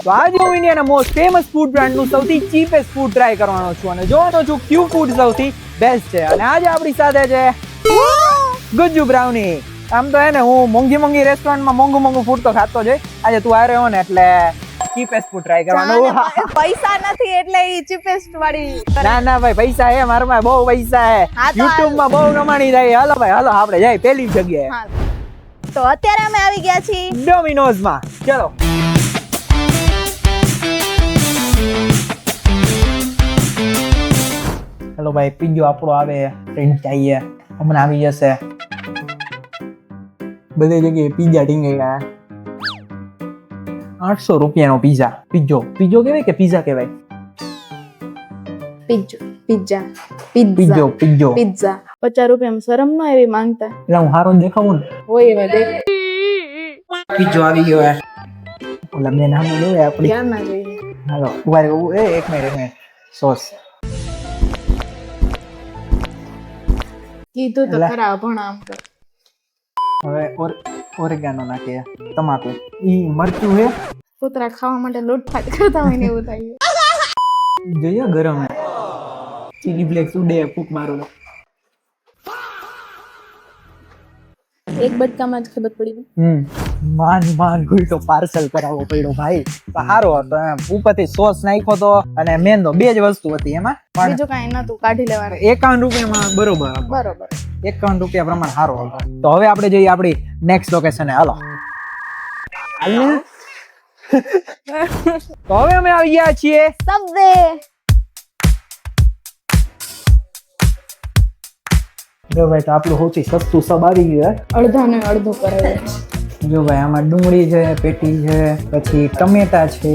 તો આજે હું ઇન્ડિયાના મોસ્ટ ફેમસ ફૂડ બ્રાન્ડનું સૌથી ચીપેસ્ટ ફૂડ ટ્રાય કરવાનો છું અને જોવાનો છું ક્યુ ફૂડ સૌથી બેસ્ટ છે. અને આજે આપણી સાથે છે ગુજ્જુ બ્રાઉની. આમ તો હે ને હું મોંઘી રેસ્ટોરન્ટમાં મોંઘું ફૂડ તો ખાતો જ. આજે તું આ રહ્યો ને એટલે ચીપેસ્ટ ફૂડ ટ્રાય કરવાનો. પૈસા નથી એટલે ઈ ચીપેસ્ટ વાળી. ના ભાઈ પૈસા હે મારામાં, બહુ પૈસા હે. YouTube માં બહુ કમાણી થાય. હાલો ભાઈ હાલો આપણે જાય પેલી જગ્યાએ. તો અત્યારે અમે આવી ગયા છીએ ડોમિનોઝ માં. ચલો હેલો ભાઈ, પીઝો આપણો આવે ફ્રેન્ચ ચાહીએ હમણાં આવી જશે. બધી જગ્યાએ પીઝા ટીંગે ગયા. 800 રૂપિયાનો પીઝા. પીઝો કહેવાય કે પીઝા કહેવાય? પિઝા 50 રૂપિયામાં શરમ ન એવી માંગતા. એટલે હું હારો દેખાવું ને હોય એવા દેખ. પીઝો આવી ગયો હે. ઓલા મેં નામ લેવું આપણી. ક્યાં ના જોઈએ. હાલો ઉભા એક મિનિટ સોસ. કીધું તો ખરા પણ આમ કર. હવે ઓરેગાનો નાખીએ, તમાકુ, ઈ મરચું હે. કૂતરા ખાવા માટે લૂંટફાટ કરતા હોય ને એવું થાય. જોઈએ ગરમ ચીલી ફ્લેક્સ ઉડે ફૂક મારું. એક બટકામાં જ ખબર પડી. માન ગુલટો પાર્સલ કરાવવો પડ્યો ભાઈ. સારો હતો એમ. ઉપરથી સોસ નાખ્યો તો અને મેંદો, બે જ વસ્તુ હતી એમાં. બીજું કાંઈ નતું, કાઢી લેવાનું. 51 રૂપિયામાં બરોબર. 51 રૂપિયા પ્રમાણે સારો હતો. તો હવે આપણે જઈએ આપણી નેક્સ્ટ લોકેશન. હાલો તો હવે અમે આવી ગયા છીએ સબવે. જો ભાઈ તો આપણું સૌથી સસ્તું સબ આવી ગયું. અડધા ને અડધું કરાવે. જો ભાઈ આમાં ડુંગળી છે, પેટી છે, પછી ટમેટા છે,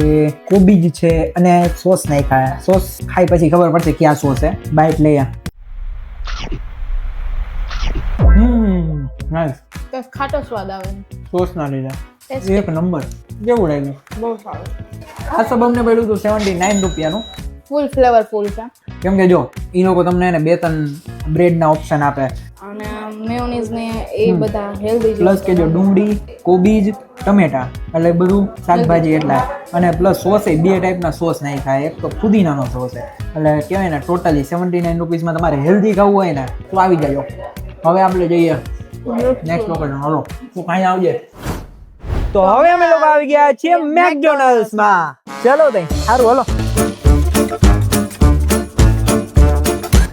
કોબીજ છે અને સોસ નાખ્યા. સોસ ખાઈ પછી ખબર પડશે ક્યાં સોસ છે. બાઈટ લઈએ. નાઈસ. ખાટો સ્વાદ આવે. સોસ ના લીધા એક નંબર. કેવું લાગ્યું? બહુ સારું. આ સબ અમને પડ્યું હતું 79 રૂપિયાનું. ફૂલ ફ્લેવરફુલ છે. કેમ કે જો એ લોકો તમને એને 2-3 બ્રેડના ઓપ્શન આપે અને મેયોનીઝ ને એ બધા હેલ્ધી પ્લસ કે જો ડુંગળી, કોબીજ, ટમેટા એટલે બધું શાકભાજી એટલા અને પ્લસ સોસ એ 2 ટાઈપના સોસ નાખ્યા. એક તો પુદીનાનો સોસ છે એટલે કહેવાય ને ટોટલી 79 રૂપીસમાં તમારે હેલ્ધી ખાવું હોય ને તો આવી જાજો. હવે આપણે જઈએ નેક્સ્ટ લોકેશન. હાલો તું કાંઈ આવજે. તો હવે અમે લોકો આવી ગયા છીએ મેકડોનલ્ડ્સ માં. ચલો તઈ સારું હાલો.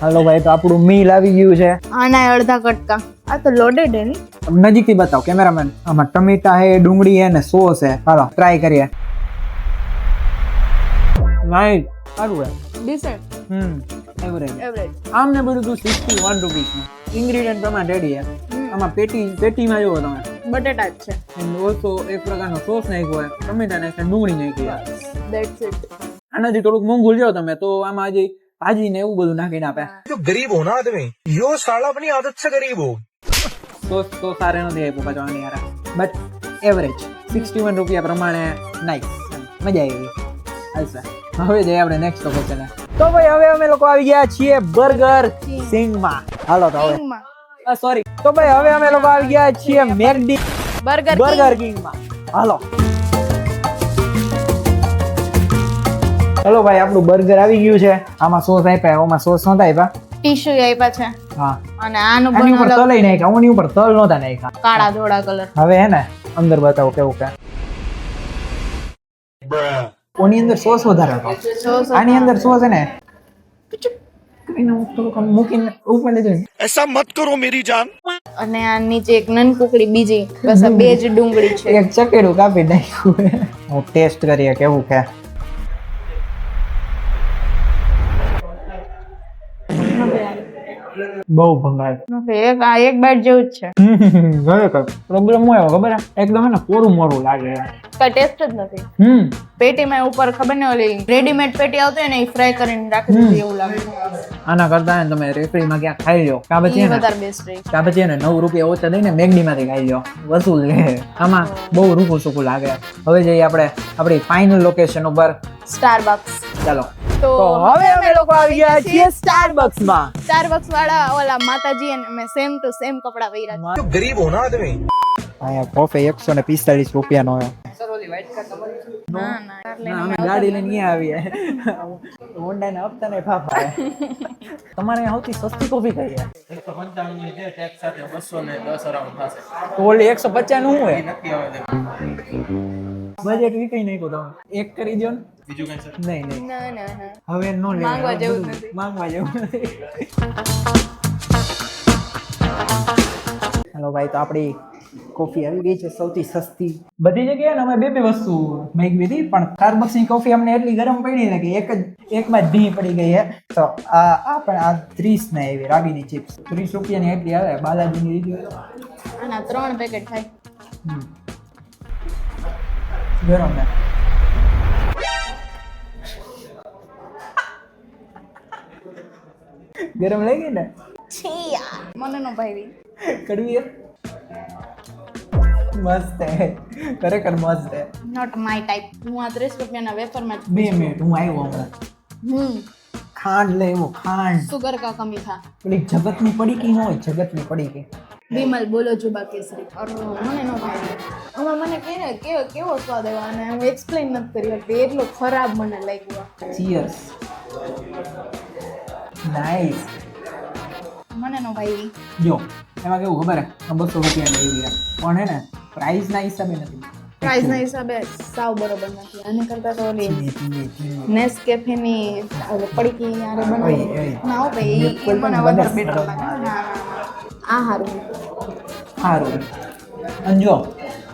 હાલો ભાઈ તો આપણું મીલ આવી ગયું છે. આના અડધા કટકા. આ તો લોડેડ હે ને. નજીકથી બતાવો કેમેરામેન. આમાં ટમેટા હે, ડુંગળી હે ને સોસ હે. હાલો ટ્રાય કરીએ. નાઈસ સારું હે. ડિસેન્ટ. એવરેજ. આમ ને બધું 61 રૂપીસમાં ઇન્ગ્રેડિયન્ટ પ્રમાણે રેડી હે. આમાં પેટીમાં જુઓ તમે બટેટા જ છે. ઓછો એક પ્રકારનો સોસ નાખ્યો હોય, ટમેટા નાખ્યા, ડુંગળી નાખી. That's it. આનાથી થોડુંક મોંઘું લ્યો તમે તો આમાં હજી ભાજી ને એવું બધું નાખીને આપે. तो गरीब हो ना आदमी, यो साला अपनी आदत से गरीब हो. સોસ તો સારે નથી આપ્યો પાછો આની યાર, બટ એવરેજ 61 રૂપિયા પ્રમાણે નાઈસ. મજા આવી. હાલશે. હવે જઈએ આપણે નેક્સ્ટ લોકેશન. તો ભાઈ હવે અમે લોકો આવી ગયા છીએ બર્ગર કિંગમાં. હાલો તો હવે સોરી. તો ભાઈ હવે અમે લોકો આવી ગયા છીએ મેકડી બર્ગર કિંગમાં. હાલો ચલો ભાઈ આપણું બર્ગર આવી ગયું છે. આમાં સોસ આપ્યા, આમાં સોસ નહોતા આપ્યા. ટીશ્યુ આપ્યા છે. હા અને આનું આની ઉપર બનેલું તલ નાખ્યા, ઓની ઉપર તલ નહોતા નાખ્યા. કાળા ધોળા કલર. હવે હે ને અંદર બતાવો કેવું કે ઓની અંદર સોસ વધારે હતો. આની અંદર સોસ છે ને મૂકીને ઉપર લેજો. ऐसा मत करो मेरी जान. અને આ નીચે એક નન કુકડી બીજી, બસ આ બે જ ડુંગળી છે. એક ચકેડું કાપી નાખ્યું. હું ટેસ્ટ કરીએ કેવું કે. બહુ ભંગાય. એક બાઈટ જેવું જ છે. પ્રોબ્લેમ શું આવ્યો ખબર? એકદમ હે ને કોરું મોરું લાગે. કઈ ટેસ્ટ જ નથી. પેટીમાં ઉપર ખબર ને ઓલી રેડીમેડ પેટી આવતી હોય ને એ ફ્રાય કરીને રાખી દીધી એવું લાગે. આના કરતા ને તમે રેફરીમાં ક્યાંક ખાઈ લો કા પછી વધારે બેસ્ટ રહે. કા પછી ને 9 રૂપિયા ઓછા દઈને મેગડીમાંથી ખાઈ લો, વસૂલ લે. આમાં બહુ રૂખું સૂકું લાગે. હવે જઈએ આપણે આપણી ફાઇનલ લોકેશન ઉપર, સ્ટારબક્સ. ચાલો. તો હવે અમે લોકો આવી ગયા છીએ સ્ટારબક્સ માં. સ્ટારબક્સ વાળા ઓલા માતાજી અને મેં સેમ ટુ સેમ કપડા પહેર્યા. तो गरीब हो ना आदमी. અહીંયા કોફી 145 રૂપિયાનો. સર ઓલી વ્હાઈટ કાર્ડ તમારી ના ના કાર લઈને અમે ગાડી લઈને અહીંયા આવીએ હોન્ડા ના હપ્તા ને ફાફા તમારે અહીંયા સૌથી સસ્તી કોફી કઈ છે 195 ની છે ટેક્સ સાથે 210 અરાઉન્ડ થશે તો ઓલી 150 નું હોય નક્કી આવે છે બજેટ વીકાઈ નાખ્યું તમે એક કરી દો ને બીજું કઈ સર નહીં નહીં ના ના ના હવે નો લે માંગવા જેવું જ નથી. માંગવા જેવું નથી હેલો ભાઈ તો આપણી કોફી આવી ગઈ છે સૌથી સસ્તી બધી જગ્યાએ ને અમે બે વસ્તુ મેગવી હતી પણ સ્ટારબક્સની કોફી અમને એટલી ગરમ પડી ને કે એકમાં જ ધી પડી ગઈ છે તો આ 30 ના એવી રાગીની ચિપ્સ 30 રૂપિયાની એટલી આવે બાલાજીની રીત આના 3 પેકેટ થાય ગરમ ને ગરમ લાગી ને છીયા મને નો ભાઈ કડવી મસ્ત હે ખરેખર મસ્ત હે નોટ માય ટાઈપ હું આ 30 રૂપિયાના વેફરમાં 2 મિનિટ હું આવ્યો હમણાં ખાંડ લેવો ખાંડ સુગર કા કમી થા પેલી જગતની પડીકી ન હોય જગતની પડીકી વિમલ બોલો જુબા કેસરી અરે મને નો ભાઈ આમાં મને કેવો સ્વાદ આવ્યો અને હું એક્સપ્લેન નથી કરી શકતી એટલો ખરાબ મને લાગ્યો ચીયર્સ નાઈસ મને નો ભાઈ જો એમાં કેવું ખબર હે 200 રૂપિયા લઈ ગયા પણ હે ને પ્રાઇસ ના હિસાબે નથી પ્રાઇસ ના હિસાબે સાવ બરોબર નથી આને કરતા તો ઓલી નેસ્કેફે ની પડીકી યારે બનાવી ના હો ભાઈ ઈ મને વધારે બેટર લાગે ના આ હારું અને જો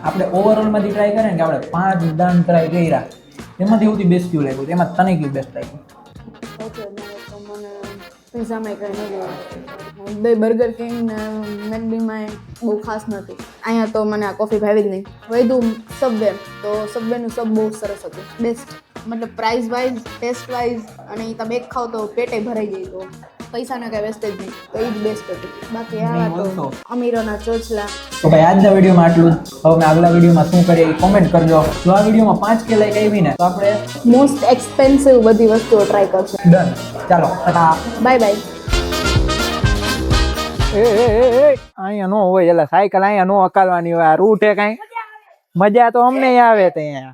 આપણે ઓવરઓલ માંથી ટ્રાય કરીએ ને કે આપણે 5 દાન ટ્રાય કર્યા એમાંથી સૌથી બેસ્ટ ક્યુ લાગ્યું એમાં તને ક્યુ બેસ્ટ લાગ્યું ઓકે મને પિઝામાં કંઈ ન ગયું બે બર્ગર કિંગ ને મેકડીમાં બહુ ખાસ નહોતું અહીંયા તો મને આ કોફી ભાવી જ નહીં વધુ સબવે તો સબવેનું સબ બહુ સરસ હતું બેસ્ટ મતલબ પ્રાઇસ વાઇઝ ટેસ્ટ વાઇઝ અને એ તમે એક ખાવ તો પેટે ભરાઈ જાય તો પૈસાનો કાંઈ વેસ્ટેજ નહીં તો એ જ બેસ્ટ હતું બાકી આ તો અમીરોના ચોચલા તો ભાઈ આજના વિડીયોમાં આટલું જ હવે મેં આગલા વિડીયોમાં શું કરીએ એ કોમેન્ટ કરજો જો આ વિડીયોમાં 5K લાઈક આવી ને તો આપણે મોસ્ટ એક્સપેન્સિવ બધી વસ્તુઓ ટ્રાય કરશું ડન ચાલો ટાટા બાય બાય અહીંયા નો હોય એટલે સાયકલ અહીંયા નો હકાલવાની હોય આ રૂટ હે કાંઈ મજા તો અમને આવે ત્યાં